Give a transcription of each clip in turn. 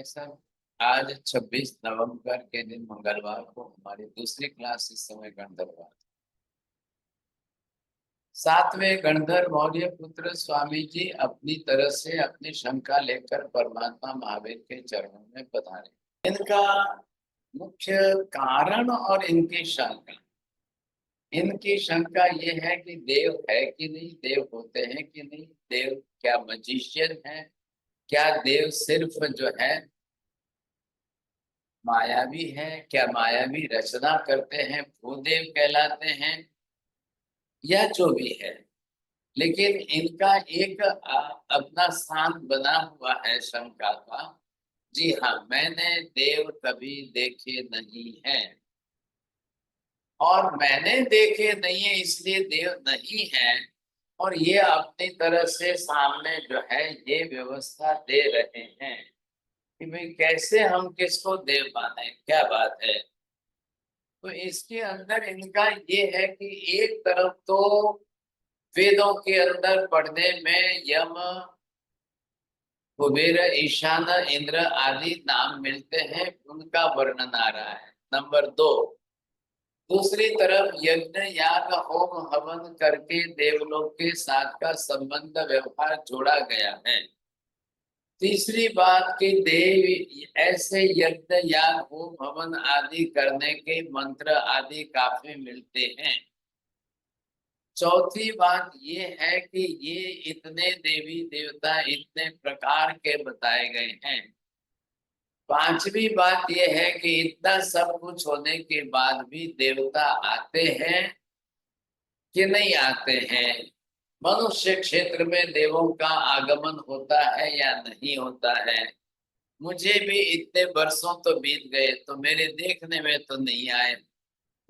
भाई साहब, आज 26 नवंबर के दिन मंगलवार को हमारी दूसरी क्लास इस समय गणधर्व। सातवें गणधर मौर्य पुत्र स्वामी जी अपनी तरह से अपनी शंका लेकर परमात्मा महावीर के चरणों में पधारे। इनका मुख्य कारण और इनकी शंका ये है कि देव है कि नहीं, देव होते हैं कि नहीं, देव क्या मजिशियन है, क्या देव सिर्फ जो है मायावी है, क्या मायावी रचना करते हैं भूदेव कहलाते हैं, या जो भी है। लेकिन इनका एक अपना स्थान बना हुआ है शंका का। जी हाँ, मैंने देव कभी देखे नहीं है, और मैंने देखे नहीं है इसलिए देव नहीं है। और ये अपनी तरह से सामने जो है ये व्यवस्था दे रहे हैं कि भाई कैसे हम किसको देव माने, क्या बात है। तो इसके अंदर इनका ये है कि एक तरफ तो वेदों के अंदर पढ़ने में यम, कुबेर, ईशान, इंद्र आदि नाम मिलते हैं, उनका वर्णन आ रहा है। नंबर दो, दूसरी तरफ यज्ञ, याग, होम हवन करके देवलोक के साथ का संबंध व्यवहार जोड़ा गया है। तीसरी बात कि देव ऐसे यज्ञ, याग, होम हवन आदि करने के मंत्र आदि काफी मिलते हैं। चौथी बात ये है कि ये इतने देवी देवता इतने प्रकार के बताए गए हैं। पांचवी बात ये है कि इतना सब कुछ होने के बाद भी देवता आते हैं कि नहीं आते हैं। मनुष्य क्षेत्र में देवों का आगमन होता है या नहीं होता है। मुझे भी इतने वर्षों तो बीत गए तो मेरे देखने में तो नहीं आए,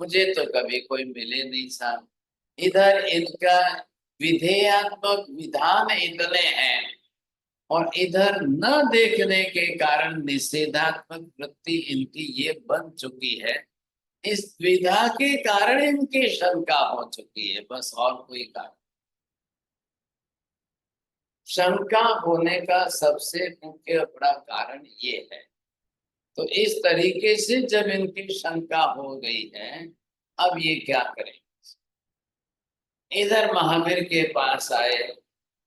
मुझे तो कभी कोई मिले नहीं साहब। इधर इनका विधेयात्मक विधान इतने हैं, और इधर न देखने के कारण निषेधात्मक वृत्ति इनकी ये बन चुकी है। इस द्विधा के कारण इनकी शंका हो चुकी है, बस और कोई कारण। शंका होने का सबसे मुख्य बड़ा कारण ये है। तो इस तरीके से जब इनकी शंका हो गई है, अब ये क्या करें। इधर महावीर के पास आए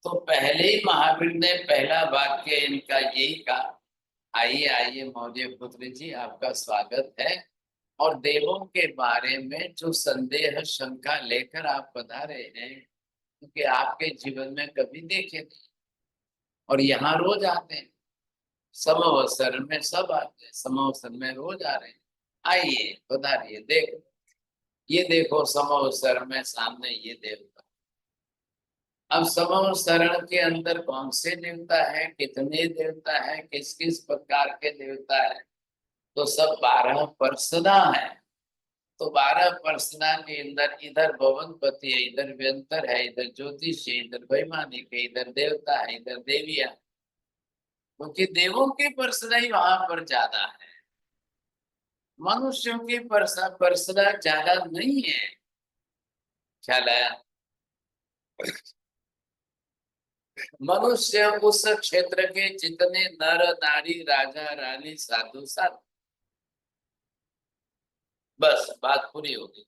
तो पहले ही महावीर ने पहला वाक्य इनका यही कहा, आइए आइए मौर्य पुत्र जी, आपका स्वागत है। और देवों के बारे में जो संदेह शंका लेकर आप पधारे हैं, क्योंकि आपके जीवन में कभी देखे नहीं, और यहाँ रोज आते हैं, समवसर में सब आते हैं, समवसर में रोज आ रहे हैं। आइए पधारिए, देखो ये देखो समवसर में सामने ये देवता। अब समवसरण के अंदर कौन से देवता है, कितने देवता है, किस किस प्रकार के देवता है, तो सब 12 परसदा है। तो 12 परसदा के अंदर इधर भवनपति है, इधर व्यंतर है, इधर ज्योतिष है, इधर वैमानिक है, इधर देवता है, इधर देवियां, क्योंकि देवों के परसदा ही वहां पर ज्यादा है, मनुष्यों के परसदा ज्यादा नहीं है। ख्याल आया। मनुष्य उस क्षेत्र के जितने नर नारी, राजा रानी, साधु संत, बस बात पूरी होगी।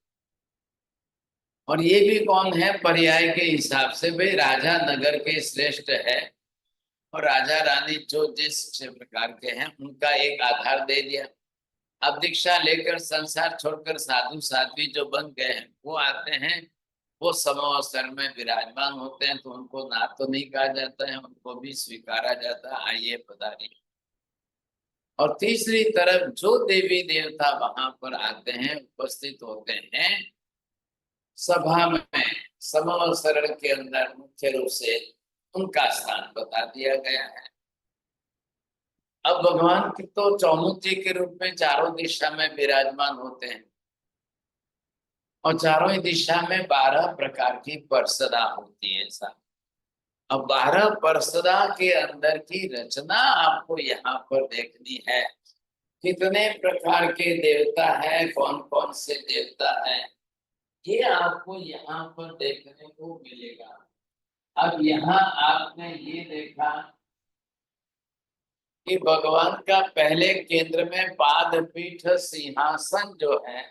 और ये भी कौन है, पर्याय के हिसाब से, भाई राजा नगर के श्रेष्ठ है, और राजा रानी जो जिस प्रकार के हैं उनका एक आधार दे दिया। अब दीक्षा लेकर संसार छोड़कर साधु साध्वी जो बन गए हैं वो आते हैं, वो समवसर में विराजमान होते हैं, तो उनको ना तो नहीं कहा जाता है, उनको भी स्वीकारा जाता है, आइए पधारिए। और तीसरी तरफ जो देवी देवता वहां पर आते हैं, उपस्थित होते हैं सभा में, समवसरण के अंदर मुख्य रूप से उनका स्थान बता दिया गया है। अब भगवान की तो चौमुखी के रूप में चारों दिशा में विराजमान होते हैं, और चारों ही दिशा में 12 प्रकार की परसदा होती है साहब। अब 12 परसदा के अंदर की रचना आपको यहाँ पर देखनी है। कितने प्रकार के देवता है, कौन कौन से देवता है, ये आपको यहाँ पर देखने को मिलेगा। अब यहाँ आपने ये देखा कि भगवान का पहले केंद्र में पाद पीठ सिंहासन जो है,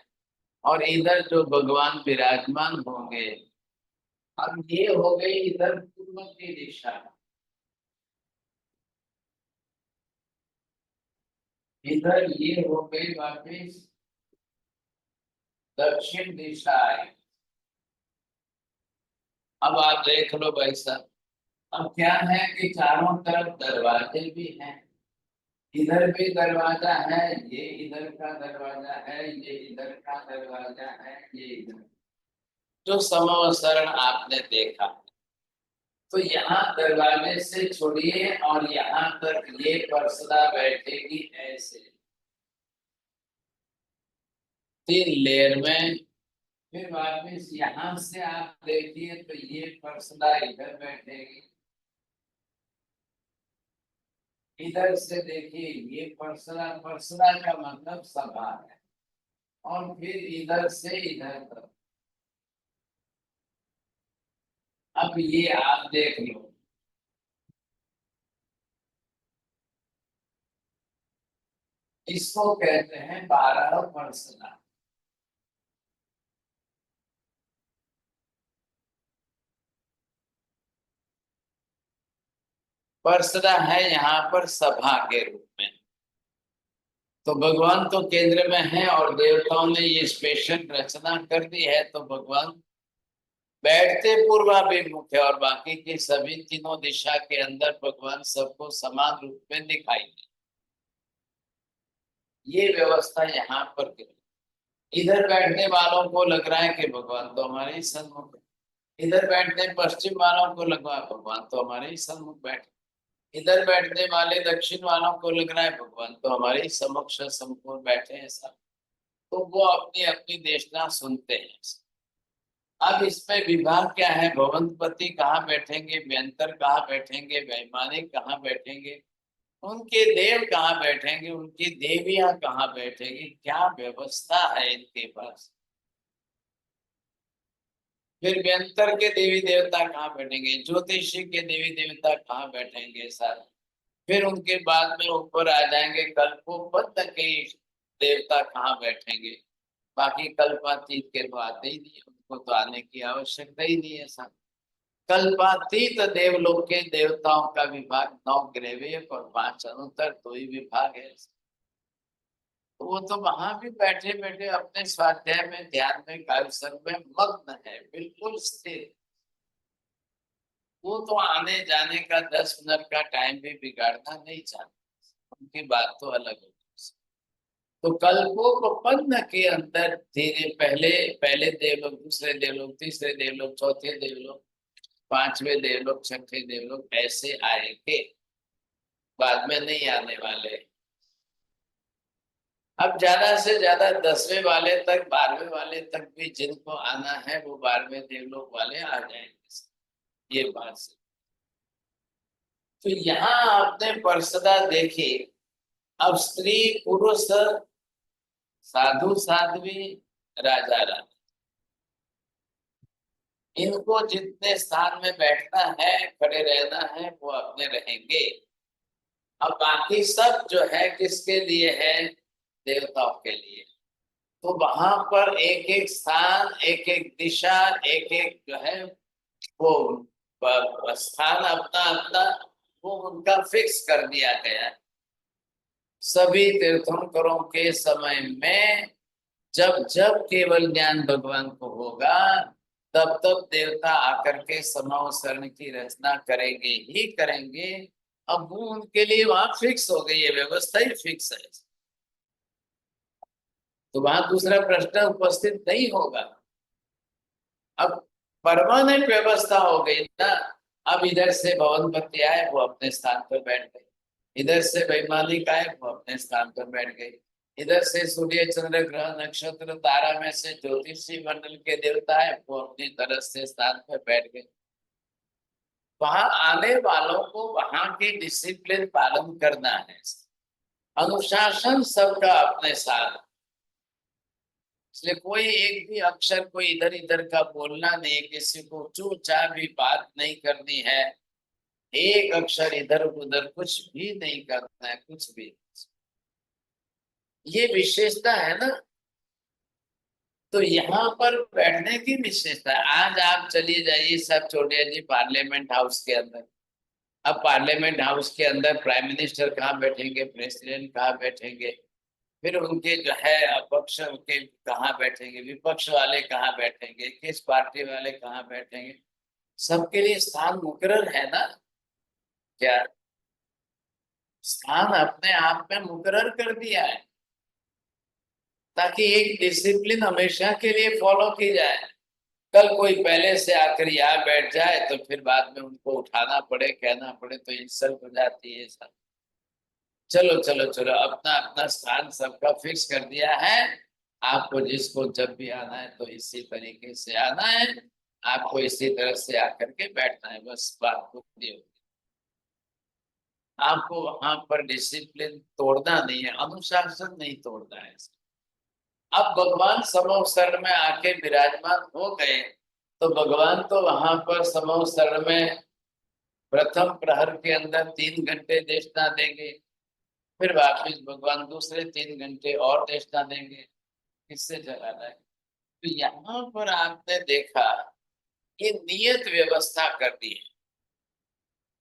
और इधर जो भगवान विराजमान होंगे, अब ये हो गई इधर पूर्व की दिशा, इधर ये हो गई वापिस दक्षिण दिशा आई। अब आप देख लो भाई साहब, अब क्या है कि चारों तरफ दरवाजे भी हैं, इधर भी दरवाजा है, ये इधर का दरवाजा है, ये इधर का दरवाजा है, ये इधर, जो समवसरण आपने देखा। तो यहाँ दरवाजे से छोड़िए और यहाँ तक ये परसदा बैठेगी ऐसे 3 लेयर में। फिर वापिस यहाँ से आप देखिए तो ये परसदा इधर बैठेगी, इधर से देखिए ये परसदा, परसदा का मतलब सभा है, और फिर इधर से इधर तक। अब ये आप देख लो, इसको कहते हैं 12 परसदा। परसदा है यहाँ पर सभा के रूप में। तो भगवान तो केंद्र में है और देवताओं ने ये स्पेशल रचना कर दी है, तो भगवान बैठते पूर्वाभिमुख है, और बाकी की सभी तीनों दिशा के अंदर भगवान सबको समान रूप में दिखाई दे। ये व्यवस्था यहाँ पर की। इधर बैठने वालों को लग रहा है कि भगवान तो हमारे ही सन्मुख है, इधर बैठने पश्चिम वालों को लग रहा है भगवान तो हमारे ही सन्मुख बैठे, इधर बैठने वाले दक्षिण वालों को लग रहा है भगवान तो हमारे ही समक्ष सम्मुख बैठे हैं सब। तो वो अपनी अपनी देशना सुनते हैं। अब इसमें विभाग क्या है, भवनपति कहाँ बैठेंगे, व्यंतर कहाँ बैठेंगे, वैमानिक कहाँ बैठेंगे, उनके देव कहाँ बैठेंगे, उनकी देवियां कहाँ बैठेंगी, क्या व्यवस्था है इनके पास। फिर व्यंतर के देवी देवता कहाँ बैठेंगे, ज्योतिषी के देवी देवता कहाँ बैठेंगे सारे। फिर उनके बाद में ऊपर आ जाएंगे कल्पोपत के देवता कहाँ बैठेंगे। बाकी कल्पातीत के तो आते ही नहीं, उनको तो आने की आवश्यकता ही नहीं है साहब। कल्पातीत देवलोक के देवताओं का विभाग 9 ग्रैवेय और 5 अनुत्तर, 2 ही विभाग है। तो वो तो वहां भी बैठे बैठे अपने स्वाध्याय में ध्यान में कार्य सर्व में मग्न है, बिल्कुल स्थिर। वो तो आने जाने का 10 मिनट का टाइम भी बिगाड़ना नहीं चाहते, उनकी बात तो अलग है। तो कल्पोपन्न के अंदर धीरे पहले पहले देवलोक, दूसरे देवलोक, तीसरे देवलोक, चौथे देवलोक, 5वें देवलोक, छठे देवलोक ऐसे आएंगे, बाद में नहीं आने वाले। अब ज्यादा से ज्यादा 10वें वाले तक, 12वें वाले तक भी जिनको आना है वो 12वें देवलोक वाले आ जाएंगे, ये बात से। तो यहाँ आपने परसदा देखी। अब स्त्री पुरुष, साधु साध्वी, राजा रानी, इनको जितने स्थान में बैठना है, खड़े रहना है, वो अपने रहेंगे। अब बाकी सब जो है किसके लिए है, देवताओं के लिए। तो वहां पर एक एक स्थान, एक एक दिशा, एक एक जो है वो स्थान अपना अपना वो उनका फिक्स कर दिया गया है। सभी तीर्थंकरों के समय में जब जब केवल ज्ञान भगवान को होगा, तब तब देवता आकर के समावसरण की रचना करेंगे ही करेंगे। अब वो उनके लिए वहां फिक्स हो गई है, व्यवस्था ही फिक्स है, तो वहां दूसरा प्रश्न उपस्थित नहीं होगा। अब परमानेंट व्यवस्था हो गई ना। अब इधर से भवनपति आए, वो अपने स्थान पर बैठ गए, इधर से वैमानिक आए, वो अपने स्थान पर बैठ गए, इधर से सूर्य चंद्र ग्रह नक्षत्र तारा में से ज्योतिषी मंडल के देवता है, वो अपनी तरफ से स्थान पर बैठ गए। वहां आने वालों को वहां की डिसिप्लिन पालन करना है, अनुशासन सबका अपने साथ। इसलिए कोई एक भी अक्षर कोई इधर इधर का बोलना नहीं, किसी को चू चा भी बात नहीं करनी है। एक अक्षर इधर उधर कुछ भी नहीं करना है, कुछ भी। ये विशेषता है ना। तो यहाँ पर बैठने की विशेषता है। आज आप चलिए जाइए सब छोड़िए जी पार्लियामेंट हाउस के अंदर। अब पार्लियामेंट हाउस के अंदर प्राइम मिनिस्टर कहाँ बैठेंगे, प्रेसिडेंट कहाँ बैठेंगे, फिर उनके जो है अपक्ष के कहाँ बैठेंगे, विपक्ष वाले कहाँ बैठेंगे, किस पार्टी वाले कहाँ बैठेंगे, सबके लिए स्थान मुकर्रर है ना। क्या स्थान अपने आप में मुकर्रर कर दिया है, ताकि एक डिसिप्लिन हमेशा के लिए फॉलो की जाए। कल कोई पहले से आकर यहाँ बैठ जाए तो फिर बाद में उनको उठाना पड़े, कहना पड़े, तो इंसल्ट हो जाती है सब। चलो चलो चलो, अपना अपना स्थान सबका फिक्स कर दिया है। आपको जिसको जब भी आना है तो इसी तरीके से आना है, आपको इसी तरह से आकर के बैठना है, बस बात पूरी होगी। आपको वहां पर डिसिप्लिन तोड़ना नहीं है, अनुशासन नहीं तोड़ना है। अब भगवान समोसर में आके विराजमान हो गए, तो भगवान तो वहां पर समोसर में प्रथम प्रहर के अंदर 3 घंटे देशना देंगे, फिर वापिस भगवान दूसरे 3 घंटे और देशना देंगे। किससे चलाना है। तो यहाँ पर आपने देखा ये नियत व्यवस्था कर दी है,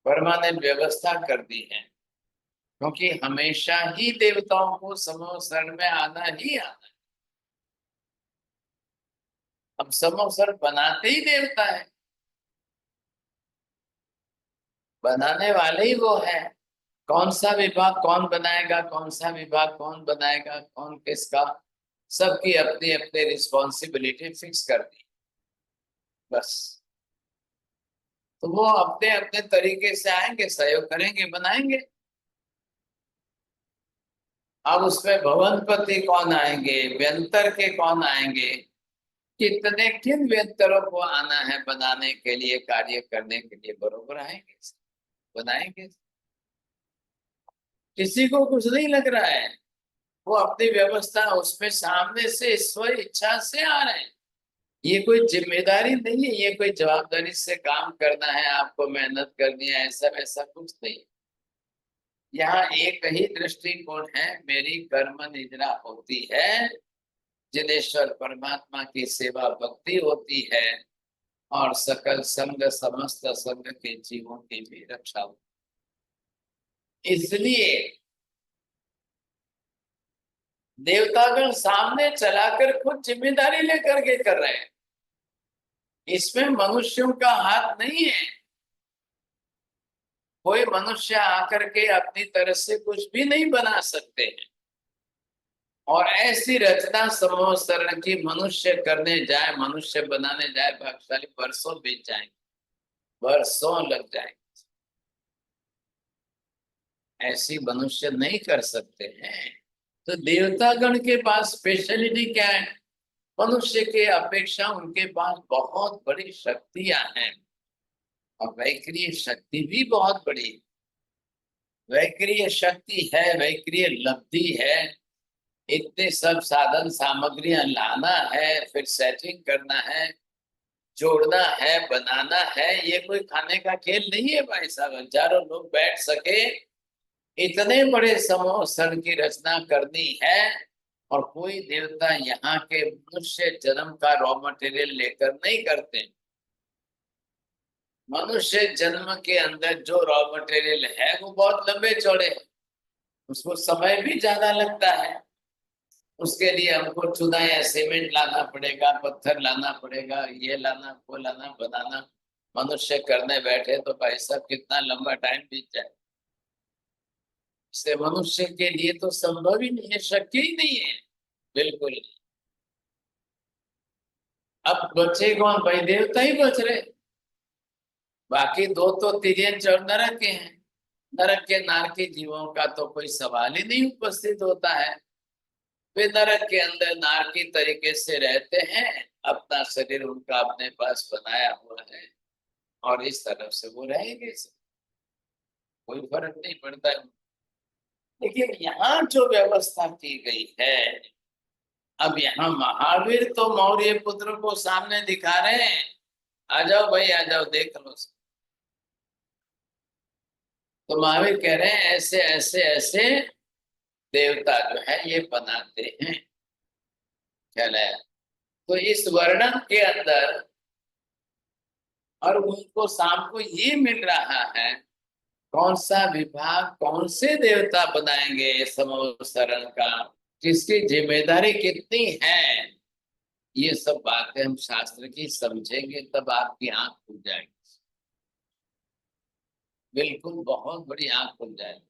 परमानेंट व्यवस्था कर दी है, क्योंकि हमेशा ही देवताओं को समोसर में आना ही आना है। अब समोसर बनाते ही देवता है, बनाने वाले ही वो है। कौन सा विभाग कौन बनाएगा, कौन सा विभाग कौन बनाएगा, कौन किसका, सबकी अपनी अपनी रिस्पॉन्सिबिलिटी फिक्स कर दी बस। तो वो अपने अपने तरीके से आएंगे, सहयोग करेंगे, बनाएंगे। अब उसमें भवनपति कौन आएंगे, व्यंतर के कौन आएंगे, कितने किन व्यंतरों को आना है बनाने के लिए, कार्य करने के लिए, बरोबर आएंगे, बनाएंगे। किसी को कुछ नहीं लग रहा है, वो अपनी व्यवस्था उसमें सामने से स्व इच्छा से आ रहे हैं। ये कोई जिम्मेदारी नहीं है, ये कोई जवाबदारी से काम करना है, आपको मेहनत करनी है, ऐसा वैसा कुछ नहीं। यहाँ एक ही दृष्टिकोण है, मेरी कर्म निद्रा होती है, जिनेश्वर परमात्मा की सेवा भक्ति होती है, और सकल संग समस्त संग के जीवों की भी रक्षा होती। इसलिए देवतागण सामने चलाकर खुद जिम्मेदारी लेकर के कर रहे हैं, इसमें मनुष्यों का हाथ नहीं है। कोई मनुष्य आकर के अपनी तरह से कुछ भी नहीं बना सकते हैं। और ऐसी रचना समूह शरण की मनुष्य करने जाए, मनुष्य बनाने जाए, भाग्यशाली वर्षों बीत जाएंगे, वर्षों लग जाएंगे। ऐसी मनुष्य नहीं कर सकते हैं। तो देवतागण के पास स्पेशलिटी क्या है, मनुष्य के अपेक्षा उनके पास बहुत बड़ी शक्तियां हैं, और वैक्रिय शक्ति भी बहुत बड़ी। वैक्रिय शक्ति है, वैक्रिय लब्धि है, इतने सब साधन सामग्रियां लाना है, फिर सेटिंग करना है, जोड़ना है, बनाना है। ये कोई खाने का खेल नहीं है भाई साहब, हजारों लोग बैठ सके, इतने बड़े समूह सन की रचना करनी है। और कोई देवता यहाँ के मनुष्य जन्म का रॉ मटेरियल लेकर नहीं करते। मनुष्य जन्म के अंदर जो रॉ मटेरियल है वो बहुत लंबे चौड़े है, उसको समय भी ज्यादा लगता है। उसके लिए हमको चुना या सीमेंट लाना पड़ेगा, पत्थर लाना पड़ेगा, ये लाना वो लाना, बनाना। मनुष्य करने बैठे तो भाई साहब कितना लंबा टाइम बीत जाए। इससे मनुष्य के लिए तो संभव ही नहीं है, शक्य ही नहीं है, बिल्कुल नहीं। अब बचे कौन, भाई देवता ही बच रहे, बाकी दो तो तिर्यंच और नरक के हैं। नरक के नारकी जीवों का तो कोई सवाल ही नहीं उपस्थित होता है। वे नरक के अंदर नारकी तरीके से रहते हैं, अपना शरीर उनका अपने पास बनाया हुआ है, और इस तरफ से वो रहेंगे, कोई फर्क नहीं पड़ता है। लेकिन यहाँ जो व्यवस्था की गई है, अब यहाँ महावीर तो मौर्य पुत्र को सामने दिखा रहे हैं, आ जाओ भाई आ जाओ, देख लो। तो महावीर कह रहे हैं ऐसे ऐसे ऐसे देवता जो है ये बनाते हैं। ख्याल है? तो इस वर्णन के अंदर और उनको शाम को ये मिल रहा है कौन सा विभाग कौन से देवता बनाएंगे समवसरण का, किसकी जिम्मेदारी कितनी है, ये सब बातें हम शास्त्र की समझेंगे तब आपकी आंख खुल जाएगी। बिल्कुल बहुत बड़ी आंख खुल जाएगी।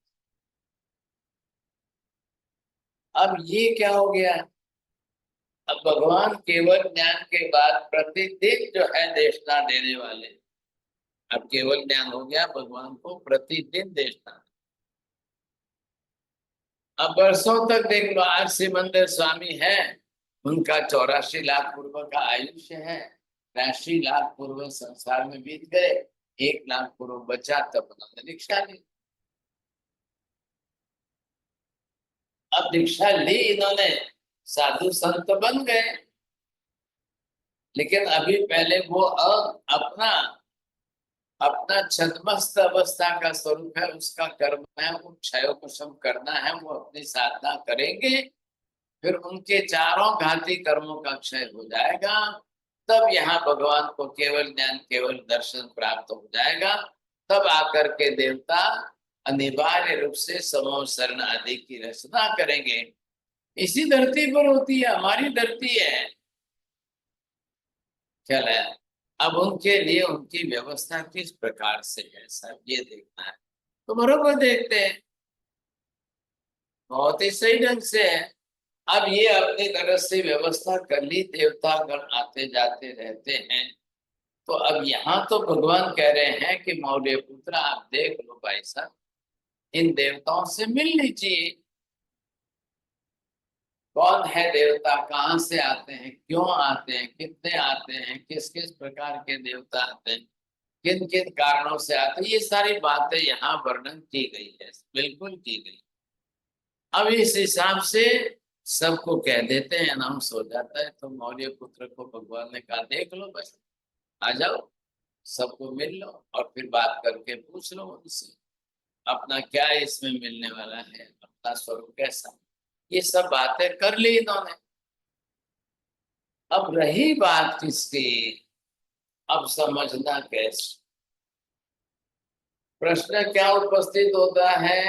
अब ये क्या हो गया, अब भगवान केवल ज्ञान के बाद प्रतिदिन जो है देशना देने वाले, अब केवल ज्ञान हो गया भगवान को प्रतिदिन देशना। अब वर्षों तक देख लो, आज सिमंदर स्वामी है, उनका 84 लाख पूर्व का आयुष्य है, 82 लाख पूर्व संसार में बीत गए, 1 लाख पूर्व बचा तब उन्होंने दीक्षा ली। अब दीक्षा ली इन्होंने, साधु संत बन गए, लेकिन अभी पहले वो अपना अपना छद्मस्त अवस्था का स्वरूप है, उसका कर्म है, वो क्षय को सम करना है, वो अपनी साधना करेंगे, फिर उनके चारों घाती कर्मों का क्षय हो जाएगा, तब यहाँ भगवान को केवल ज्ञान केवल दर्शन प्राप्त हो जाएगा, तब आकर के देवता अनिवार्य रूप से समूह शरण आदि की रचना करेंगे। इसी धरती पर होती है, हमारी धरती है, ख्याल है? अब उनके लिए उनकी व्यवस्था किस प्रकार से है सब ये देखना है, तो बरोबर देखते हैं, बहुत ही सही ढंग से है। अब ये अपनी तरह से व्यवस्था कर ली, देवता गण आते जाते रहते हैं, तो अब यहाँ तो भगवान कह रहे हैं कि मौर्य पुत्र आप देख लो भाई साहब, इन देवताओं से मिल लीजिए, कौन है देवता, कहाँ से आते हैं, क्यों आते हैं, कितने आते हैं, किस किस प्रकार के देवता आते हैं, किन किन कारणों से आते हैं, ये सारी बातें यहाँ वर्णन की गई है, बिल्कुल की गई। अब इस हिसाब से सबको कह देते हैं, अनाउंस हो जाता है, तो मौर्य पुत्र को भगवान ने कहा देख लो बस, आ जाओ, सबको मिल लो और फिर बात करके पूछ लो उनसे अपना क्या इसमें मिलने वाला है, अपना स्वरूप कैसा, ये सब बातें कर ली इन्होंने। अब रही बात किसकी, अब समझना कैसे, प्रश्न क्या उपस्थित होता है,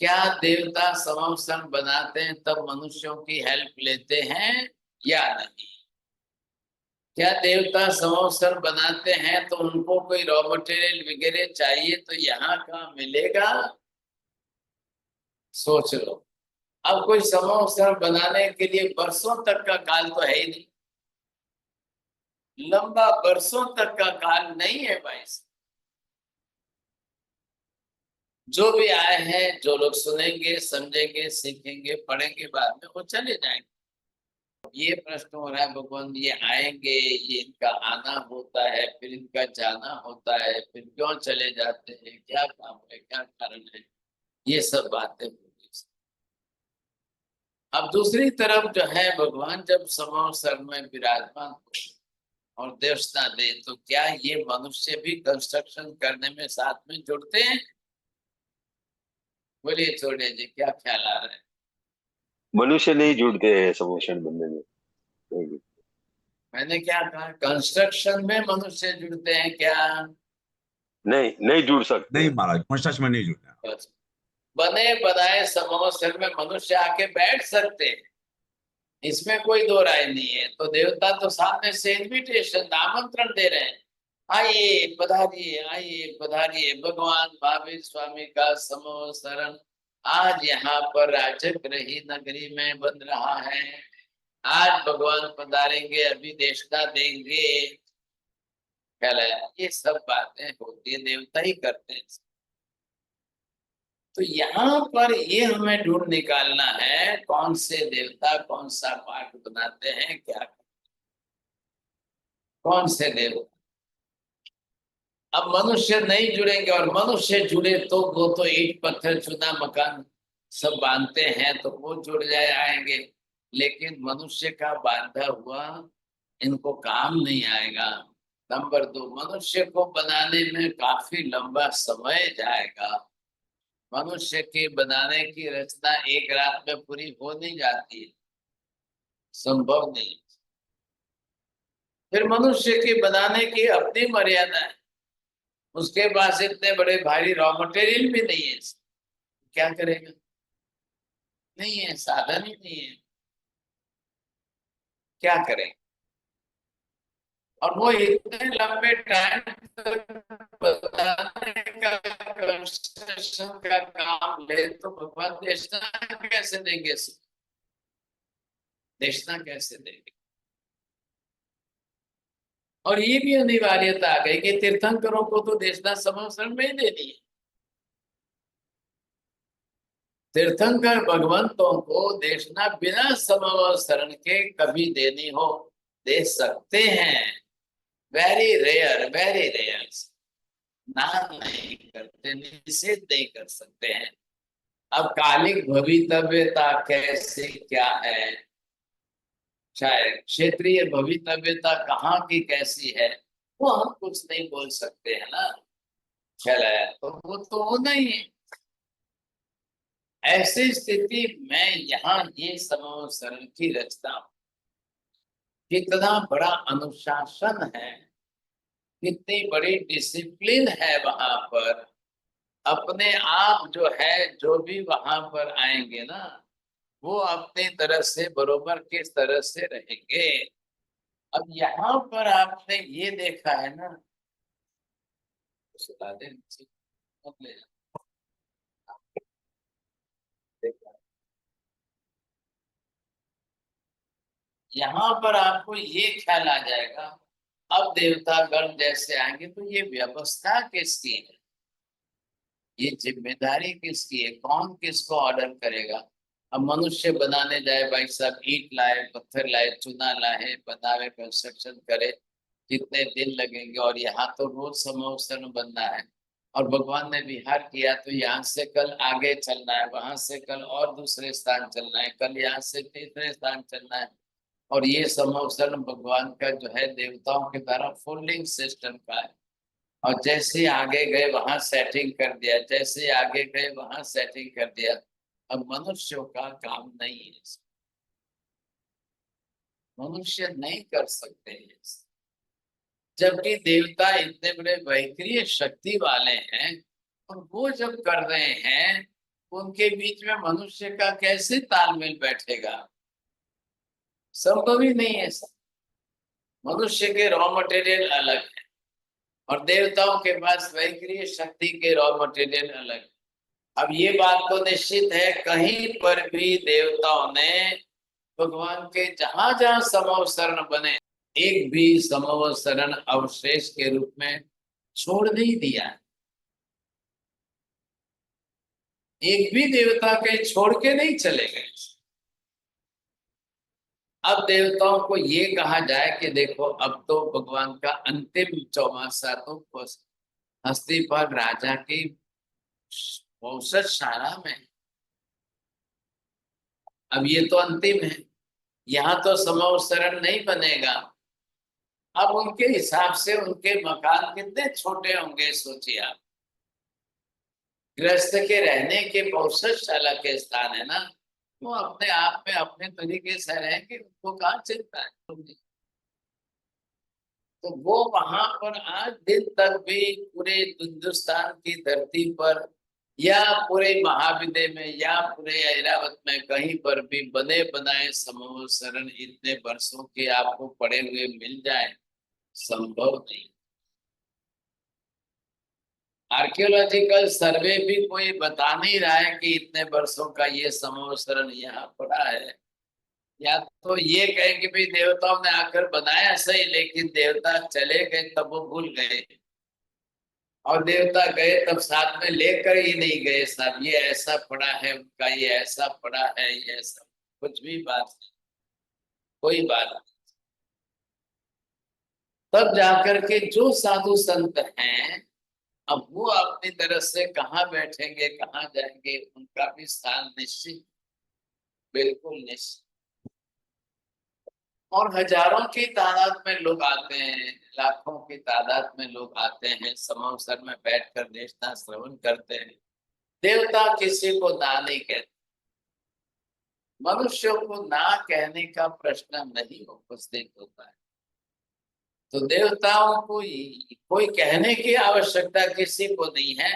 क्या देवता समवसन बनाते हैं तब मनुष्यों की हेल्प लेते हैं या नहीं, क्या देवता समवसन बनाते हैं तो उनको कोई रॉ मटेरियल वगैरह चाहिए तो यहाँ कहाँ मिलेगा, सोच लो। अब कोई समवसन बनाने के लिए वर्षों तक का काल तो है ही नहीं, लंबा वर्षों तक का काल नहीं है भाई। जो भी आए हैं, जो लोग सुनेंगे समझेंगे सीखेंगे पढ़ेंगे, बाद में वो चले जाएंगे। ये प्रश्न हो रहा है भगवान, ये आएंगे, ये इनका आना होता है, फिर इनका जाना होता है, फिर क्यों चले जाते हैं, क्या काम है, क्या कारण है, ये सब बातें होगी। अब दूसरी तरफ जो है भगवान जब समवसर में विराजमान हो और देवस्था दे, तो क्या ये मनुष्य भी कंस्ट्रक्शन करने में साथ में जुड़ते हैं? बोलिए छोड़े जी, क्या ख्याल आ रहा है? मनुष्य नहीं जुड़ते हैं समोशन बनने में। नहीं। मैंने क्या कहा, कंस्ट्रक्शन में मनुष्य जुड़ते हैं क्या? नहीं, नहीं जुड़ सकते नहीं हैं। महाराज, कंस्ट्रक्शन में नहीं जुड़ना। बस, बने बनाए समवसर में मनुष्य आके बैठ सकते हैं, इसमें कोई दो राय नहीं है। तो देवता तो सामने से इनविटेशन आमंत्रण दे रहे हैं, आइए पधारिए, आइए पधारिए, भगवान महावीर स्वामी का समवसरण आज यहाँ पर राजक रही नगरी में बन रहा है, आज भगवान पधारेंगे, अभी देशना देंगे, कहलाया, ये सब बातें होती है, देवता ही करते हैं। तो यहाँ पर ये हमें ढूंढ निकालना है कौन से देवता कौन सा पाठ बनाते हैं, क्या कौन से देवता। अब मनुष्य नहीं जुड़ेंगे, और मनुष्य जुड़े तो वो तो ईंट पत्थर चूना मकान सब बांधते हैं तो वो जुड़ जाए आएंगे, लेकिन मनुष्य का बांधा हुआ इनको काम नहीं आएगा। नंबर 2, मनुष्य को बनाने में काफी लंबा समय जाएगा, मनुष्य के बनाने की रचना एक रात में पूरी हो नहीं जाती है, संभव नहीं। फिर मनुष्य के बनाने की अपनी मर्यादा है, उसके पास इतने बड़े भारी रॉ मटेरियल भी नहीं है, क्या करेगा? नहीं है, साधन ही नहीं है, क्या करें? और वो इतने लंबे टाइम तक बताने का, कंस्ट्रक्शन का काम ले तो भगवान देशना कैसे देंगे? देशना कैसे देंगे? और ये भी अनिवार्यता आ गई कि तीर्थंकरों को तो देशना समवसरण में ही देनी है। तीर्थंकर भगवंतों को देशना बिना समवसरण के कभी देनी हो दे सकते हैं, वेरी रेयर, वेरी रेयर। ना नहीं करते, निषेध नहीं कर सकते हैं। अब कालिक भवितव्यता कैसे क्या है, शायद क्षेत्रीय भवितव्यता कहाँ की कैसी है, वो हम कुछ नहीं बोल सकते हैं ना। चले तो वो तो होना ही है। ऐसी स्थिति में यहाँ ये समवसरण की रचना, कितना बड़ा अनुशासन है, कितनी बड़ी डिसिप्लिन है वहां पर। अपने आप जो है, जो भी वहां पर आएंगे ना, वो अपनी तरह से बरोबर किस तरह से रहेंगे। अब यहाँ पर आपने ये देखा है ना, सुना दे नीचे, मत ले जा। देखा। यहाँ पर आपको ये ख्याल आ जाएगा, अब देवतागण जैसे आएंगे तो ये व्यवस्था किसकी है, ये जिम्मेदारी किसकी है, कौन किसको ऑर्डर करेगा? अब मनुष्य बनाने जाए, भाई साहब ईंट लाए, पत्थर लाए, चूना लाए, बनावे, कंस्ट्रक्शन करे, कितने दिन लगेंगे। और यहाँ तो रोज समवसरण बनना है, और भगवान ने विहार किया तो यहाँ से कल आगे चलना है, वहां से कल और दूसरे स्थान चलना है, कल यहाँ से तीसरे स्थान चलना है। और ये समवसरण भगवान का जो है, देवताओं के द्वारा फोल्डिंग सिस्टम का है। और जैसे आगे गए वहां सेटिंग कर दिया, जैसे आगे गए वहां सेटिंग कर दिया। अब मनुष्यों का काम नहीं है, मनुष्य नहीं कर सकते हैं। जबकि देवता इतने बड़े वैक्रिय शक्ति वाले हैं, और वो जब कर रहे हैं, उनके बीच में मनुष्य का कैसे तालमेल बैठेगा? संभव ही नहीं है। मनुष्य के रॉ मटेरियल अलग है, और देवताओं के पास वैक्रिय शक्ति के रॉ मटेरियल अलग है। अब ये बात तो निश्चित है, कहीं पर भी देवताओं ने भगवान के जहां जहां समवसरण बने, एक भी समवसरण अवशेष के रूप में छोड़ नहीं दिया। एक भी देवता के छोड़ के नहीं चले गए। अब देवताओं को ये कहा जाए कि देखो, अब तो भगवान का अंतिम चौमासा तो हस्ती पर राजा की वंशशाला में, अब ये तो अंतिम है, यहाँ तो समवसरण नहीं बनेगा। अब उनके हिसाब से उनके मकान कितने छोटे होंगे, सोचिए आप। गृहस्थ के रहने के पौषधशाला के स्थान है ना, वो अपने आप में अपने तरीके से रहेंगे, उनको कहाँ चिंता है। तो वो वहां पर आज दिन तक भी पूरे हिंदुस्तान की धरती पर, या पूरे महाविद्य में, या पूरे ऐरावत में, कहीं पर भी बने बनाए समवसरण इतने वर्षों के आपको पड़े हुए मिल जाए, संभव नहीं। आर्कियोलॉजिकल सर्वे भी कोई बता नहीं रहा है कि इतने वर्षों का ये समवसरण यहाँ पड़ा है। या तो ये कहे कि भाई देवताओं ने आकर बनाया सही, लेकिन देवता चले गए तब वो भूल गए, और देवता गए तब साथ में लेकर ही नहीं गए, साहब ये ऐसा पड़ा है उनका, ये ऐसा पड़ा है, ये ऐसा, कुछ भी बात नहीं, कोई बात नहीं। तब जाकर के जो साधु संत हैं, अब वो अपनी तरह से कहाँ बैठेंगे, कहाँ जाएंगे, उनका भी स्थान निश्चित, बिल्कुल निश्चित। और हजारों की तादाद में लोग आते हैं, लाखों की तादाद में लोग आते हैं, समवसर में बैठकर देशना श्रवण करते हैं। देवता किसी को ना नहीं कहते, मनुष्यों को ना कहने का प्रश्न नहीं उपस्थित होता है। तो देवताओं को कोई कहने की आवश्यकता किसी को नहीं है,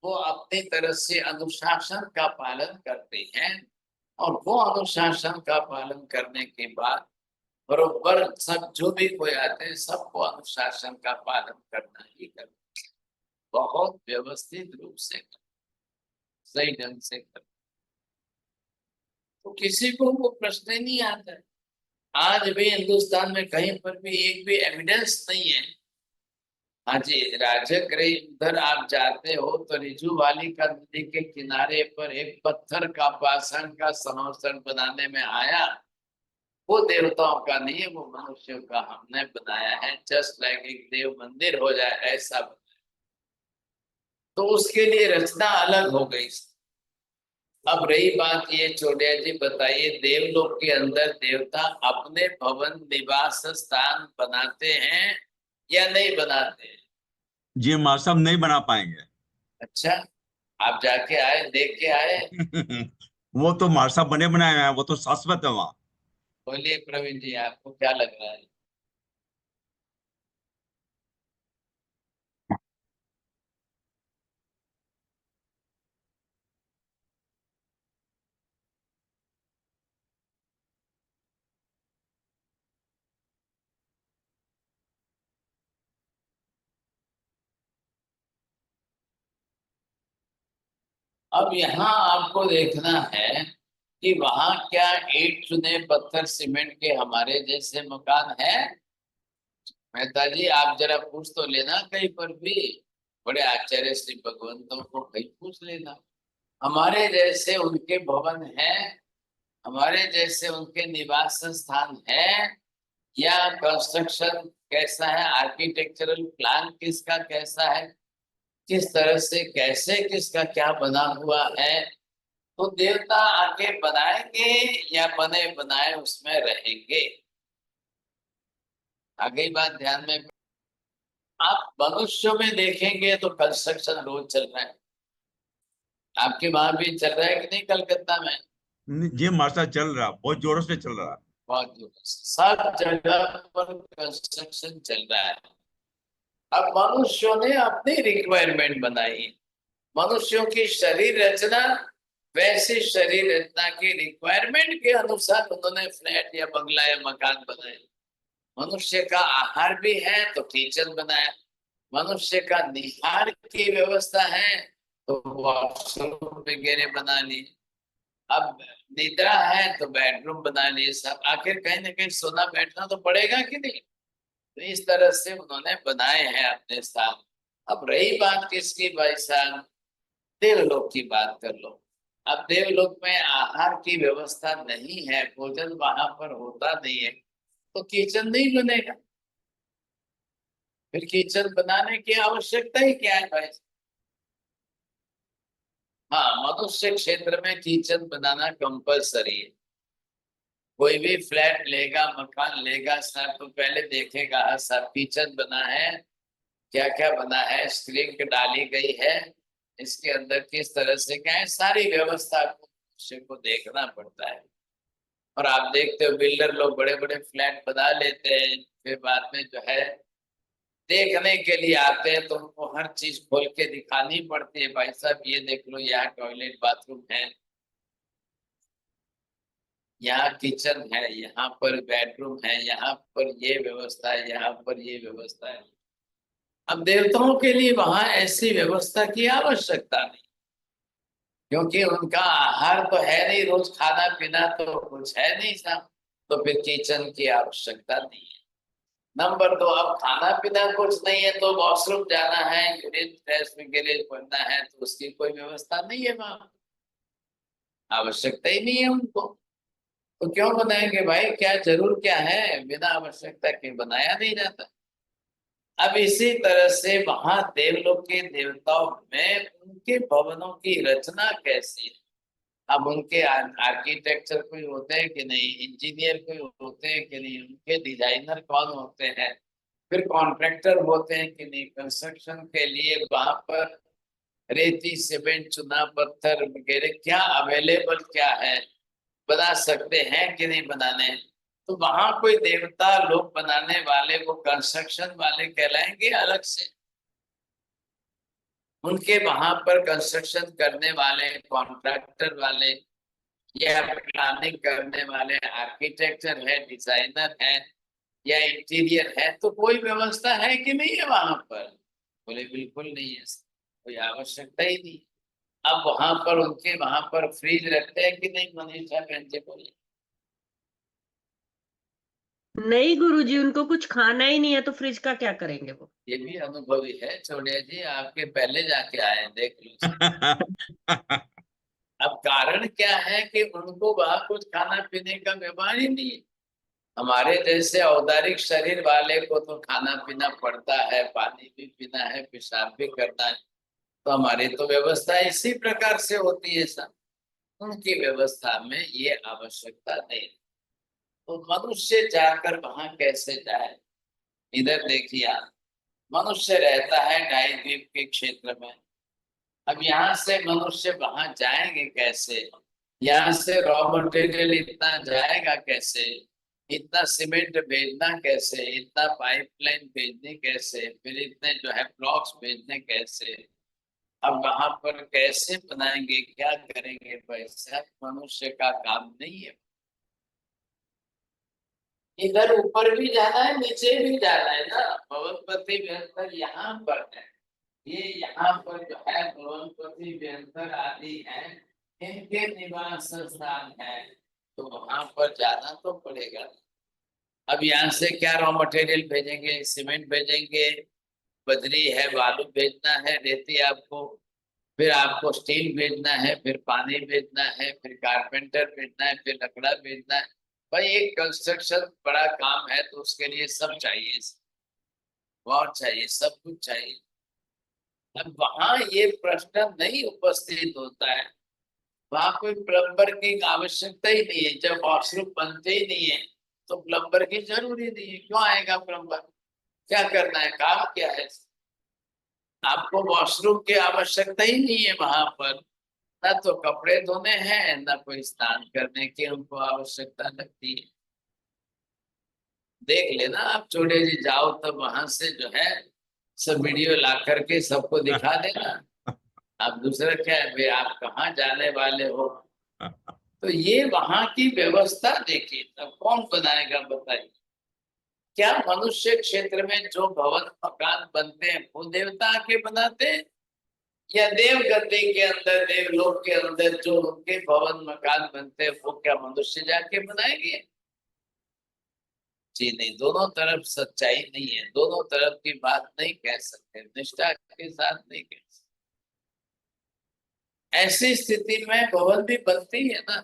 वो अपनी तरफ से अनुशासन का पालन करते हैं, और वो अनुशासन का पालन करने के बाद बरोबर सब जो भी कोई आते हैं सबको अनुशासन का पालन करना ही करना, बहुत व्यवस्थित रूप से करना, सही ढंग से करना, तो किसी को वो प्रश्न ही नहीं आता है। आज भी हिंदुस्तान में कहीं पर भी एक भी एविडेंस नहीं है। हाँ जी, राजगृह उधर आप जाते हो तो रिजू वाली का नदी के किनारे पर एक पत्थर का पाषाण का संवरण बनाने में आया, वो देवताओं का नहीं है, वो मनुष्यों का हमने बनाया है, जस्ट लाइक एक देव मंदिर हो जाए ऐसा बनाया। तो उसके लिए रचना अलग हो गई। अब रही बात ये, चोटिया जी बताइए, देवलोक के अंदर देवता अपने भवन निवास स्थान बनाते हैं या नहीं बनाते हैं? जी हमारे साहब नहीं बना पाएंगे। अच्छा, आप जाके आए, देख के आए? वो तो हमारे साहब बने बनाए हैं, वो तो शाश्वत है वहाँ। बोलिए प्रवीण जी, आपको क्या लग रहा है? अब यहाँ आपको देखना है कि वहां क्या ईंट चुने पत्थर सीमेंट के हमारे जैसे मकान है? मेहता जी आप जरा पूछ तो लेना कहीं पर भी, बड़े आचार्य श्री भगवंतों को कहीं पूछ लेना, हमारे जैसे उनके भवन है, हमारे जैसे उनके निवास स्थान है, या कंस्ट्रक्शन कैसा है, आर्किटेक्चरल प्लान किसका कैसा है, किस तरह से कैसे किसका क्या बना हुआ है, तो देवता आके बनाएंगे या बने बनाए उसमें रहेंगे? आगे बात ध्यान में, आप मनुष्यों में देखेंगे तो कंस्ट्रक्शन रोज चल रहा है, आपके वहां भी चल रहा है कि नहीं कलकत्ता में? जी हमारे साथ चल रहा, बहुत जोरों से चल रहा। बहुत जोर से सब जगह पर कंस्ट्रक्शन चल रहा है। अब मनुष्यों ने अपनी रिक्वायरमेंट बनाई, मनुष्यों की शरीर रचना, वैसी शरीर रचना की रिक्वायरमेंट के अनुसार उन्होंने फ्लैट या बंगला या मकान बनाए। मनुष्य का आहार भी है तो किचन बनाया, मनुष्य का निहार की व्यवस्था है तो वॉशरूम वगैरह बना लिए, अब निद्रा है तो बेडरूम बना लिए, सब आखिर कहीं ना कहीं सोना बैठना तो पड़ेगा कि नहीं? तो इस तरह से उन्होंने बनाए हैं अपने स्थान। अब रही बात किसकी भाई साहब, देवलोक की बात कर लो। अब देवलोक में आहार की व्यवस्था नहीं है, भोजन वहां पर होता नहीं है, तो किचन नहीं बनेगा, फिर किचन बनाने की आवश्यकता ही क्या है भाई? हाँ, मनुष्य क्षेत्र में किचन बनाना कंपलसरी है। कोई भी फ्लैट लेगा मकान लेगा सर तो पहले देखेगा सब किचन बना है, क्या क्या बना है, स्क्रीन डाली गई है, इसके अंदर किस तरह से क्या है, सारी व्यवस्था को मनुष्य को देखना पड़ता है। और आप देखते हो बिल्डर लोग बड़े बड़े फ्लैट बना लेते हैं, फिर बाद में जो है देखने के लिए आते हैं तो उनको हर चीज खोल के दिखानी पड़ती है, भाई साहब ये देख लो यहाँ टॉयलेट बाथरूम है, यहाँ किचन है, यहाँ पर बेडरूम है, यहाँ पर ये व्यवस्था है, यहाँ पर ये व्यवस्था है। अब देवताओं के लिए वहां ऐसी व्यवस्था की आवश्यकता नहीं, क्योंकि उनका आहार तो है नहीं, रोज खाना पीना तो कुछ है नहीं साहब, तो फिर किचन की आवश्यकता नहीं है। नंबर दो, अब खाना पीना कुछ नहीं है तो वॉशरूम जाना है, यूरिन टेस्ट वगैरह करना है, तो उसकी कोई व्यवस्था नहीं है वहां, आवश्यकता ही नहीं है उनको, तो क्यों बनाएंगे भाई, क्या जरूर क्या है, बिना आवश्यकता के बनाया नहीं जाता। अब इसी तरह से वहां देवलोक के देवताओं में उनके भवनों की रचना कैसी है? अब उनके आर्किटेक्चर कोई होते हैं कि नहीं, इंजीनियर कोई होते हैं कि नहीं, उनके डिजाइनर कौन होते हैं, फिर कॉन्ट्रैक्टर होते हैं कि नहीं, कंस्ट्रक्शन के लिए वहां पर रेती सीमेंट चुना पत्थर वगैरह क्या अवेलेबल क्या है, बना सकते हैं कि नहीं बनाने। तो वहां कोई देवता लोग बनाने वाले वो कंस्ट्रक्शन वाले कहलाएंगे अलग से। उनके वहां पर कंस्ट्रक्शन करने वाले कॉन्ट्रैक्टर वाले या प्लानिंग करने वाले आर्किटेक्चर है, डिजाइनर है या इंटीरियर है, तो कोई व्यवस्था है कि नहीं है वहां पर? बोले बिल्कुल नहीं है, कोई आवश्यकता ही नहीं। अब वहां पर उनके वहां पर फ्रिज रखते हैं कि नहीं, मनीषा बहन जी बोले? नहीं गुरुजी, उनको कुछ खाना ही नहीं है तो फ्रिज का क्या करेंगे वो। ये भी अनुभवी है छोड़िया जी, आपके पहले जाके आए हैं, देख लो। अब कारण क्या है कि उनको वहां कुछ खाना पीने का व्यवहार ही नहीं है। हमारे जैसे औदारिक शरीर वाले को तो खाना पीना पड़ता है, पानी भी पीना है, पेशाब भी करना है, तो हमारी तो व्यवस्था इसी प्रकार से होती है सब। उनकी व्यवस्था में ये आवश्यकता नहीं। तो मनुष्य जाकर वहां कैसे जाए? इधर देखिए आप, मनुष्य रहता है डाइद्वीप के क्षेत्र में। अब यहाँ से मनुष्य वहां जाएंगे कैसे? यहाँ से रॉ मटेरियल इतना जाएगा कैसे? इतना सीमेंट भेजना कैसे? इतना पाइपलाइन भेजने कैसे? फिर इतने जो है ब्लॉक्स भेजने कैसे? अब वहां पर कैसे बनाएंगे, क्या करेंगे? पैसा मनुष्य का काम नहीं है। इधर ऊपर भी जाना है, नीचे भी जाना है ना। भगवतपति व्यंतर यहाँ पर है, ये यहाँ पर जो है भगवतपति व्यंतर आदि है, इनके निवास स्थान है, तो वहां पर जाना तो पड़ेगा। अब यहाँ से क्या रॉ मटेरियल भेजेंगे? सीमेंट भेजेंगे, बजरी है, बालू भेजना है, रेती आपको, फिर आपको स्टील भेजना है, फिर पानी भेजना है, फिर कारपेंटर भेजना है, फिर लकड़ा भेजना है। भाई एक कंस्ट्रक्शन बड़ा काम है तो उसके लिए सब चाहिए, बहुत चाहिए, सब कुछ चाहिए। अब वहां ये प्रश्न नहीं उपस्थित होता है। वहां कोई प्लम्बर की आवश्यकता ही नहीं है। जब वॉशरूम बनते ही नहीं है तो प्लम्बर की जरूरी नहीं है। क्यों आएगा प्लम्बर? क्या करना है, काम क्या है? आपको वॉशरूम की आवश्यकता ही नहीं है वहां पर। ना तो कपड़े धोने हैं, ना कोई स्नान करने की हमको आवश्यकता लगती है। देख लेना आप, छोटे जी जाओ तब वहां से जो है सब वीडियो ला करके सबको दिखा देना। आप दूसरा क्या है भाई, आप कहाँ जाने वाले हो? तो ये वहां की व्यवस्था देखिए, तब कौन बनाएगा बताइए? क्या मनुष्य क्षेत्र में जो भवन मकान बनते हैं वो देवता आके बनाते हैं, या देव गद्दी के अंदर, देवलोक के अंदर जो उनके भवन मकान बनते हैं वो क्या मनुष्य जाके बनाएंगे? जी नहीं, दोनों तरफ सच्चाई नहीं है, दोनों तरफ की बात नहीं कह सकते, निष्ठा के साथ नहीं कह सकते। ऐसी स्थिति में भवन भी बनती है ना।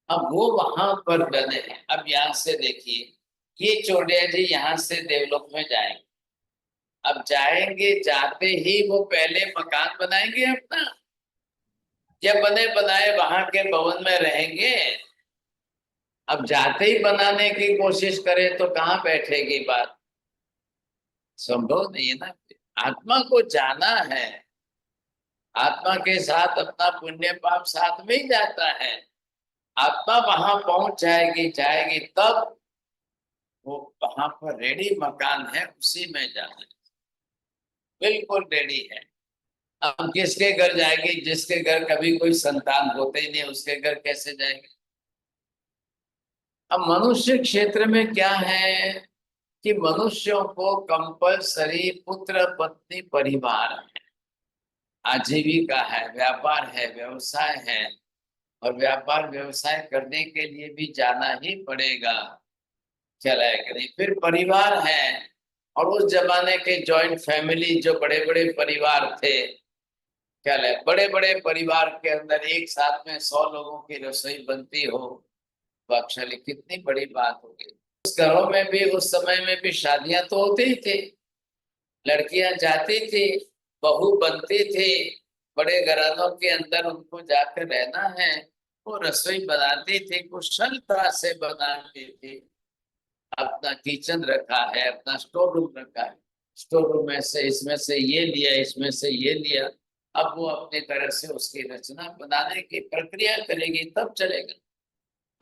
अब वो वहां पर बने हैं। अब यहाँ से देखिए, ये चौड़िया जी यहाँ से देवलोक में जाएंगे। अब जाएंगे, जाते ही वो पहले मकान बनाएंगे अपना, या बने बनाए वहां के भवन में रहेंगे? अब जाते ही बनाने की कोशिश करें तो कहाँ बैठेगी बात? संभव नहीं है ना। आत्मा को जाना है, आत्मा के साथ अपना पुण्य पाप साथ में ही जाता है। आत्मा वहां पहुंच जाएगी, जाएगी तब वो वहां पर रेडी मकान है, उसी में जाना है, बिल्कुल रेडी है। अब किसके घर जाएगी? जिसके घर कभी कोई संतान होते ही नहीं, उसके घर कैसे जाएगी? अब मनुष्य क्षेत्र में क्या है कि मनुष्यों को कंपलसरी पुत्र पत्नी परिवार है, आजीविका है, व्यापार है, व्यवसाय है, और व्यापार व्यवसाय करने के लिए भी जाना ही पड़ेगा, चलाएगा नहीं। फिर परिवार है, और उस जमाने के जॉइंट फैमिली जो बड़े बड़े परिवार थे, क्या है, बड़े बड़े परिवार के अंदर एक साथ में 100 लोगों की रसोई बनती हो तो एक्चुअली कितनी बड़ी बात होगी। उस घरों में भी, उस समय में भी शादियां तो होती ही थी, लड़कियां जाती थी, बहू बनती थी, बड़े घरानों के अंदर उनको जाकर रहना है, वो रसोई बनाती थी, कुशलता से बनाती थी। अपना किचन रखा है, अपना स्टोर रूम रखा है, स्टोर रूम में से इसमें से ये लिया, इसमें से ये लिया, अब वो अपनी तरह से उसकी रचना बनाने की प्रक्रिया करेगी, तब चलेगा।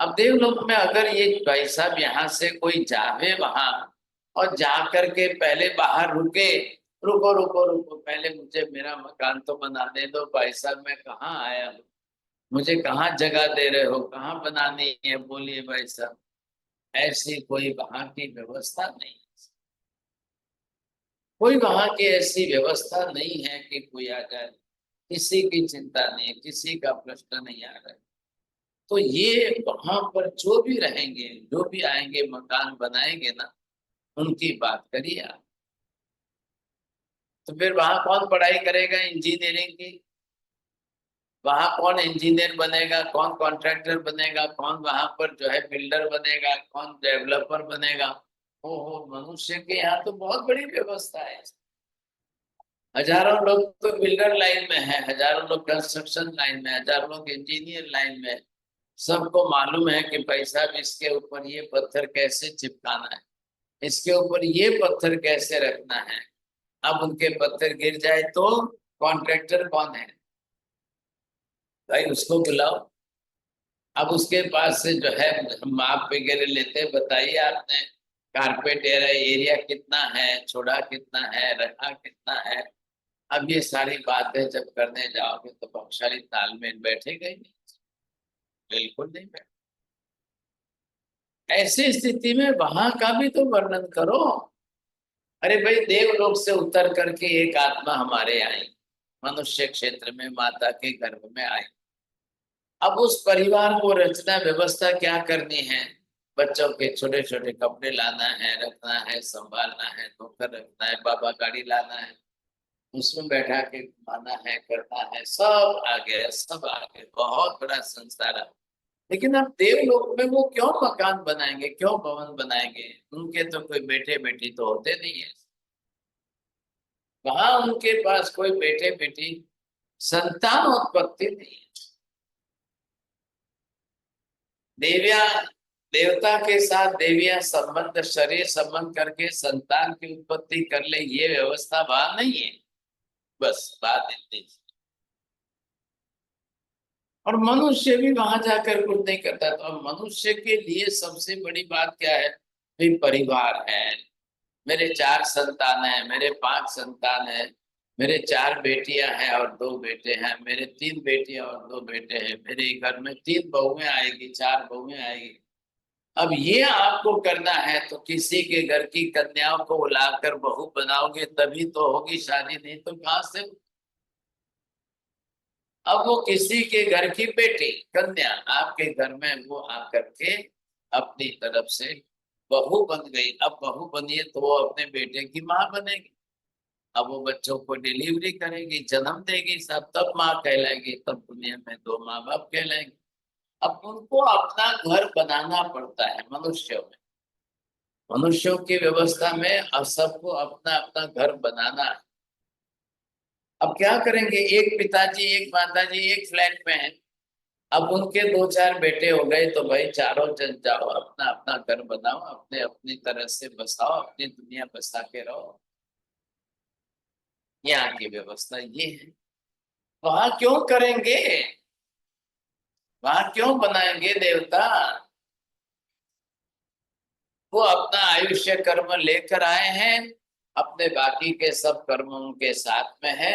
अब देवलोक में अगर ये भाई साहब यहाँ से कोई जावे वहां और जा करके पहले बाहर रुके, रुको रुको रुको, पहले मुझे मेरा मकान तो बनाने दो भाई साहब, मैं कहाँ आया हूँ, मुझे कहाँ जगह दे रहे हो, कहाँ बनानी है, बोलिए भाई साहब। ऐसी कोई वहां की व्यवस्था नहीं, कोई वहां की ऐसी व्यवस्था नहीं है कि कोई आ जाए, किसी की चिंता नहीं है, किसी का प्रश्न नहीं आ रहा है। तो ये वहां पर जो भी रहेंगे, जो भी आएंगे, मकान बनाएंगे ना, उनकी बात करिए आप। तो फिर वहां कौन पढ़ाई करेगा इंजीनियरिंग की, वहां कौन इंजीनियर बनेगा, कौन कॉन्ट्रैक्टर बनेगा, कौन वहां पर जो है बिल्डर बनेगा, कौन डेवलपर बनेगा। ओहो, मनुष्य के यहाँ तो बहुत बड़ी व्यवस्था है। हजारों लोग तो बिल्डर लाइन में है, हजारों लोग कंस्ट्रक्शन लाइन में, हजारों लोग इंजीनियर लाइन में। सबको मालूम है कि भाई साहब इसके ऊपर ये पत्थर कैसे चिपकाना है, इसके ऊपर ये पत्थर कैसे रखना है। अब उनके पत्थर गिर जाए तो कॉन्ट्रैक्टर कौन है भाई, उसको बुलाओ। अब उसके पास से जो है माप वगैरह लेते, बताइए आपने कारपेट एरिया कितना है, छोड़ा कितना है, रखा कितना है। अब ये सारी बातें जब करने जाओगे तो बख्शाली तालमेल बैठेगा ही नहीं, बिल्कुल नहीं बैठे। ऐसी स्थिति में वहां का भी तो वर्णन करो। अरे भाई, देवलोक से उतर करके एक आत्मा हमारे आई, मनुष्य क्षेत्र में माता के गर्भ में आई। अब उस परिवार को रचना व्यवस्था क्या करनी है, बच्चों के छोटे छोटे कपड़े लाना है, रखना है, संभालना है, धोकर रखना है, बाबा गाड़ी लाना है, उसमें बैठा के घुमाना है, करना है, सब आ गया, सब आ गया, बहुत बड़ा संसार है। लेकिन अब देवलोक में वो क्यों मकान बनाएंगे, क्यों भवन बनाएंगे, उनके तो कोई बेटे बेटी तो होते नहीं है। वहां उनके पास कोई बेटे बेटी संतान उत्पत्ति नहीं है। देविया देवता के साथ देवियां संबंध, शरीर संबंध करके संतान की उत्पत्ति कर ले, ये व्यवस्था वहां नहीं है। बस बात इतनी। और मनुष्य भी वहां जाकर कुछ नहीं करता। तो अब मनुष्य के लिए सबसे बड़ी बात क्या है भाई, परिवार है। मेरे 4 संतान है, मेरे 5 संतान है, मेरे 4 बेटियां हैं और 2 बेटे हैं, मेरे 3 बेटियां और 2 बेटे हैं, मेरे घर में 3 बहुएं आएगी, 4 बहुएं आएगी। अब ये आपको करना है तो किसी के घर की कन्याओं को बुलाकर बहू बनाओगे तभी तो होगी शादी, नहीं तो कहां से। अब वो किसी के घर की बेटी कन्या आपके घर में वो आकर के अपनी तरफ से बहू बन गई। अब बहू बनी है तो वो अपने बेटे की माँ बनेगी। अब वो बच्चों को डिलीवरी करेगी, जन्म देगी, सब तब माँ कहलाएगी, तब दुनिया में 2 माँ बाप कहलाएंगे। अब उनको अपना घर बनाना पड़ता है मनुष्यों में, मनुष्यों की व्यवस्था में। अब सबको अपना अपना घर बनाना है। अब क्या करेंगे, एक पिताजी एक माताजी एक फ्लैट में है, अब उनके 2-4 बेटे हो गए तो भाई चारों जन जाओ, अपना अपना घर बनाओ, अपने अपनी तरह से बसाओ, अपनी दुनिया बसा के रहो। यहाँ की व्यवस्था ये है। वहां क्यों करेंगे, वहां क्यों बनाएंगे देवता। वो अपना आयुष्य कर्म लेकर आए हैं, अपने बाकी के सब कर्म उनके साथ में है।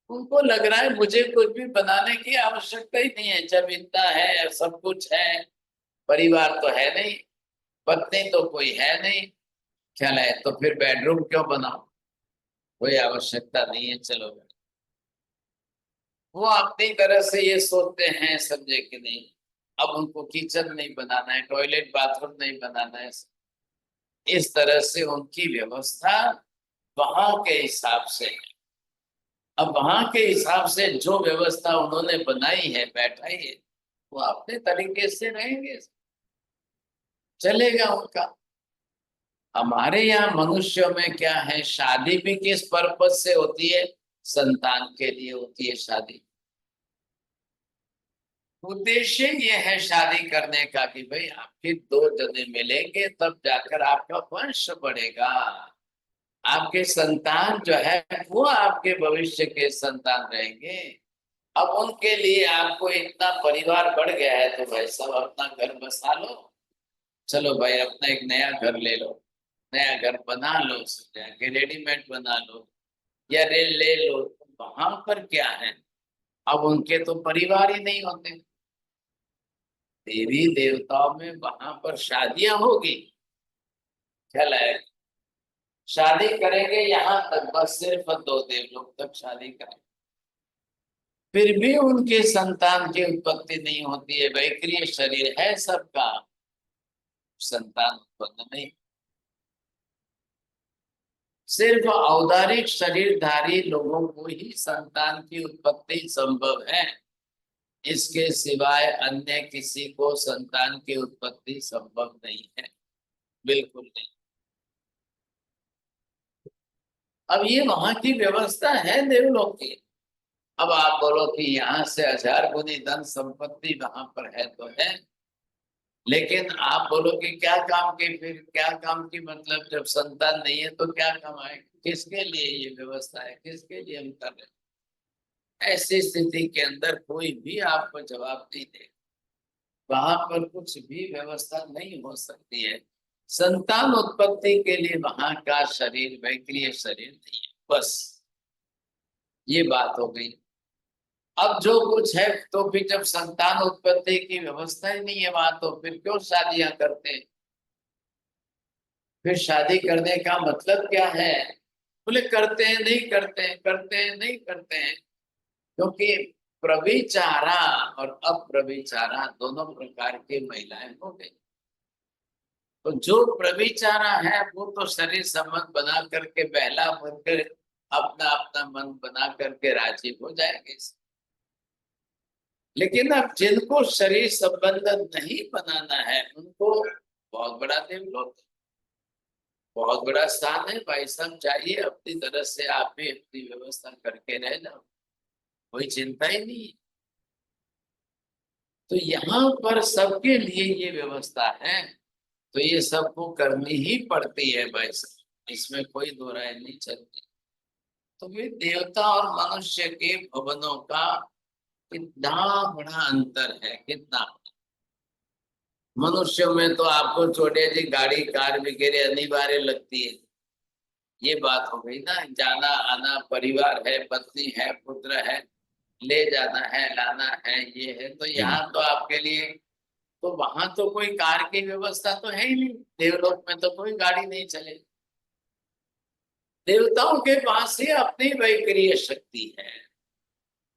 उनको लग रहा है मुझे कुछ भी बनाने की आवश्यकता ही नहीं है, जब इतना है, सब कुछ है, परिवार तो है नहीं, पत्नी तो कोई है नहीं, ख्याल है तो फिर बेडरूम क्यों बनाओ, कोई आवश्यकता नहीं है, चलो। वो अपनी तरह से ये सोचते हैं, समझे कि नहीं। अब उनको किचन नहीं बनाना है, टॉयलेट बाथरूम नहीं बनाना है, इस तरह से उनकी व्यवस्था वहां के हिसाब से है। अब वहां के हिसाब से जो व्यवस्था उन्होंने बनाई है, बैठाई है, वो अपने तरीके से रहेंगे, चलेगा उनका। हमारे यहाँ मनुष्यों में क्या है, शादी भी किस पर्पज से होती है, संतान के लिए होती है शादी। उद्देश्य ये है शादी करने का कि भाई आपके 2 जने मिलेंगे तब जाकर आपका वंश बढ़ेगा। आपके संतान जो है वो आपके भविष्य के संतान रहेंगे। अब उनके लिए आपको इतना परिवार बढ़ गया है तो भाई सब अपना घर बसा लो। चलो भाई अपना एक नया घर ले लो, नया घर बना लो, जाके रेडीमेड बना लो या रेल ले लो। वहां पर क्या है, अब उनके तो परिवार ही नहीं होते। देवी देवताओं में वहां पर शादियां होगी, ख्याल है, शादी करेंगे यहाँ तक, बस सिर्फ 2 देवलोक तक शादी करेंगे, फिर भी उनके संतान की उत्पत्ति नहीं होती है। वैक्रिय शरीर है सबका, संतान उत्पन्न नहीं। सिर्फ औदारिक शरीरधारी लोगों को ही संतान की उत्पत्ति संभव है, इसके सिवाय अन्य किसी को संतान की उत्पत्ति संभव नहीं है, बिल्कुल नहीं। अब ये वहां की व्यवस्था है देवलोक की। अब आप बोलो कि यहाँ से 1000 गुनी धन संपत्ति वहां पर है तो है, लेकिन आप बोलो कि क्या काम की, फिर क्या काम की मतलब जब संतान नहीं है तो क्या काम आएगा, किसके लिए ये व्यवस्था है, किसके लिए हम कर रहे हैं। ऐसी स्थिति के अंदर कोई भी आपको जवाब नहीं दे, वहां पर कुछ भी व्यवस्था नहीं हो सकती है। संतान उत्पत्ति के लिए वहां का शरीर वैक्रिय शरीर नहीं है, बस ये बात हो गई। अब जो कुछ है तो फिर जब संतान उत्पत्ति की व्यवस्था ही नहीं है वहां, तो फिर क्यों शादियां करते हैं, फिर शादी करने का मतलब क्या है। बोले करते हैं नहीं करते हैं, करते हैं नहीं करते हैं, क्योंकि प्रविचारा और अप्रविचारा दोनों प्रकार की महिलाएं हो गई। तो जो प्रविचारा है वो तो शरीर संबंध बना करके बहला बनकर अपना अपना मन बना करके राजी हो जाएंगे। लेकिन अब जिनको शरीर संबंध नहीं बनाना है उनको बहुत बड़ा देवलोक, बहुत बड़ा स्थान है। भाई साहब चाहिए अपनी तरह से आप भी अपनी व्यवस्था करके रह जाओ, कोई चिंता ही नहीं है। तो यहाँ पर सबके लिए ये व्यवस्था है, तो ये सबको करनी ही पड़ती है भाई साहब, इसमें कोई दो राय नहीं चलती। तो वे देवता और मनुष्य के भवनों का कितना बड़ा अंतर है, कितना। मनुष्य में तो आपको छोटे जी गाड़ी कार वगैरह अनिवार्य लगती है, ये बात हो गई ना। जाना आना, परिवार है, पत्नी है, पुत्र है, ले जाना है, लाना है, ये है। तो यहाँ तो आपके लिए, तो वहां तो कोई कार की व्यवस्था तो है ही नहीं, देवलोक में तो कोई गाड़ी नहीं चले। देवताओं के पास ही अपनी वैक्रिय शक्ति है,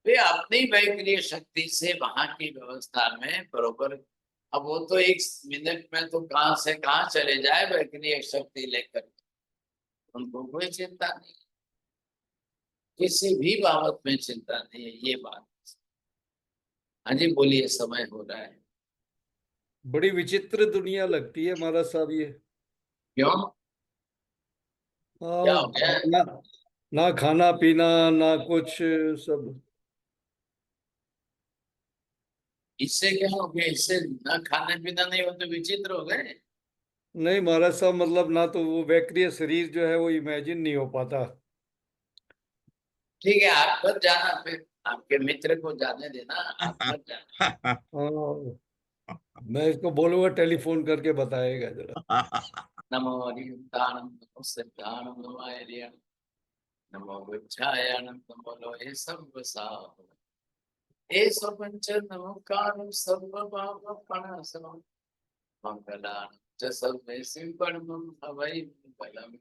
वे अपनी वैक्रिय शक्ति से वहां की व्यवस्था में बरोबर। अब वो तो 1 मिनट में तो कहां से कहां चले जाए वैक्रिय शक्ति लेकर, उनको कोई चिंता नहीं, किसी भी बाबत में चिंता नहीं है, ये बात। हाँ जी बोलिए, समय हो रहा है। बड़ी विचित्र दुनिया लगती है महाराज साहब ये। क्यों, क्या हाँ, हो गया। ना ना खाना पीना, ना कुछ, सब। इससे क्या हो गया, इससे न खाने पीना नहीं हो तो विचित्र हो गए। नहीं महाराज साहब, मतलब ना तो वो वैक्रिय शरीर जो है वो इमेजिन नहीं हो पाता। ठीक है, आप मत जाना, फिर आपके मित्र को जाने देना, आप मत जाना। हाँ, मैं इसको बोलूंगा टेलीफोन करके बताएगा जरा। नमो हरिदानम, नमो सिद्धानम, नमो हरियम, नमो बुद्धायनम, नमो लोहे सब साहो, एसो पंच नमोकारम सर्व पाप प्रणाशनम, मंगलान च सर्वे सिंपणमं हवै मंगलम।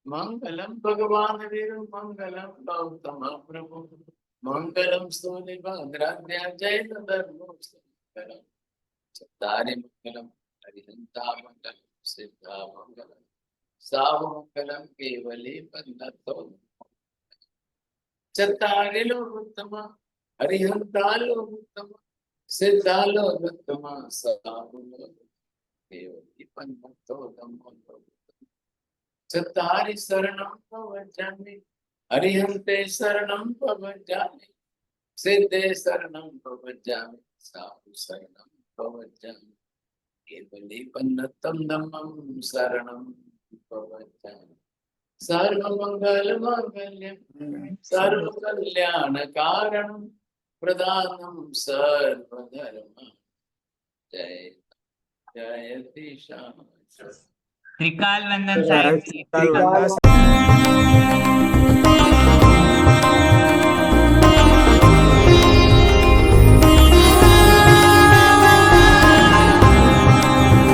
मंगलम भगवान वीर मंगलम गौतम प्रभु, मंगलम सूर्यभद्राद्या जय धर्मो मंगलम, चत्तारि मंगलम हरिहंता मंगलम सिद्धा मंगलम, साहु मंगलम केवले पन्नतो, चत्तारि लोकोत्तम हरिहंता लोकोत्तम, सिद्धा लोकोत्तम साहु केवले पन्नतो धम्मो, चत्तारि शरणं भवजामि हरिहन्ते शरणं भवजामि, सिद्धे शरणं भवजामि, साधु शरणं भवजामि, केवले पन्नतं धम्मं शरणं भवजामि। सर्वमंगल मांगल्यम सर्व कल्याण कारणम प्रदानम सर्वधर्म जय जयति श्याम। त्रिकाल वंदन साहिब जी। त्रिकाल